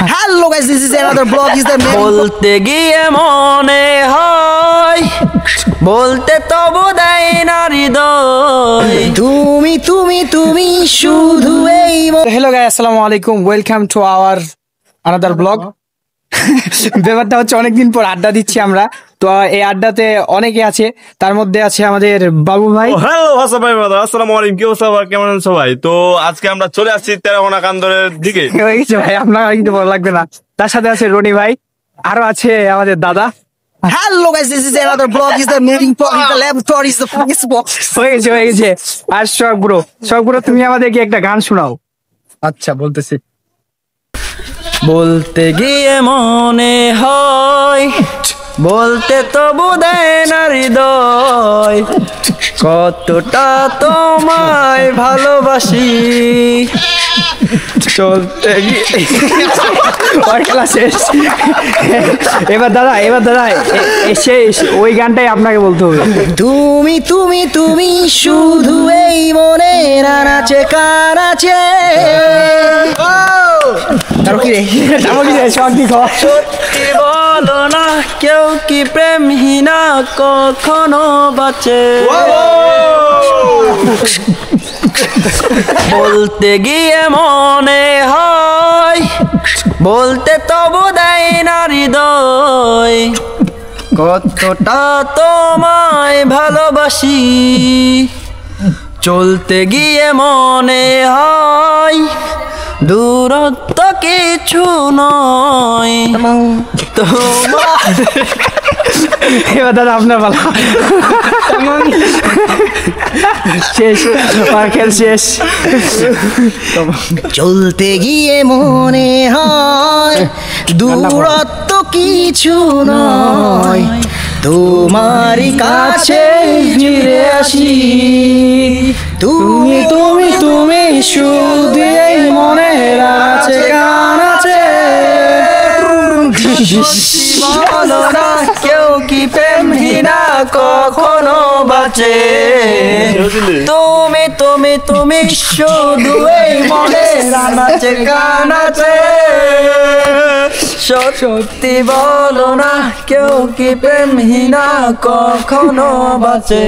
Hello guys, this is another vlog. Is the বলতে গিয়ে মনে হয় বলতে তবু দেয় না হৃদয় তুমি তুমি তুমি শুধু এই হ্যালো গাইস, আসসালামু আলাইকুম, welcome to our another blog. ব্যাপারটা হচ্ছে অনেকদিন পর আড্ডা দিচ্ছি আমরা। তো এই আড্ডাতে অনেকে আছে, তার মধ্যে আছে আমাদের বাবু ভাই। হ্যালো হাসান ভাই, আসসালামু আলাইকুম, কি অবস্থা, কেমন আছেন সবাই? তো আজকে আমরা চলে আসছি তেরাগোনা কান্দরের দিকে। ভাই আপনার কিন্তু ভালো লাগবে না। তার সাথে আছে রনি ভাই, আরো আছে আমাদের দাদা। Hello guys, this is another vlog. Is the meeting point, is the laboratory, is the focus box. হয়ে গেছে। আর শখ ব্রো তুমি আমাদেরকে একটা গান শোনাও। আচ্ছা বলতেছি। বলতে গিয়ে মনে হয় বলতে তবু দেয় না হৃদয় কতটা তোমায় ভালোবাসি চলতে গিয়ে খেলা শেষ। এবার দাদা শেষ, ওই গানটাই আপনাকে বলতে হবে। তুমি তুমি তুমি শুধু এই মনের আনাচে কানাচে। সত্যি বলো না, কেউ কি প্রেমহীনা কখনো বাঁচে? বলতে গিয়ে মনে হয় বলতে তবু দেয় না হৃদয় কতটা তোমায় ভালোবাসি চলতে গিয়ে মনে হয় দূরত্ব কিছু নয় তোমার। এবার দাদা আপনার বলা শেষ, খেল শেষ। চলতে গিয়ে মনে হয় দূরত্ব কিছু নয়, তোমারই কাছে ফিরে আসি। তুমি তুমি তুমি শুধু এই মনের আছে কানাচে। বলো না, কেউ কি প্রেমহীনা কখনো বাঁচে? তুমি তুমি তুমি শুধু এই মনে নাচে কানাচে। সত্যি বলো না, কেউ কি প্রেমহীনা কখনো বাঁচে?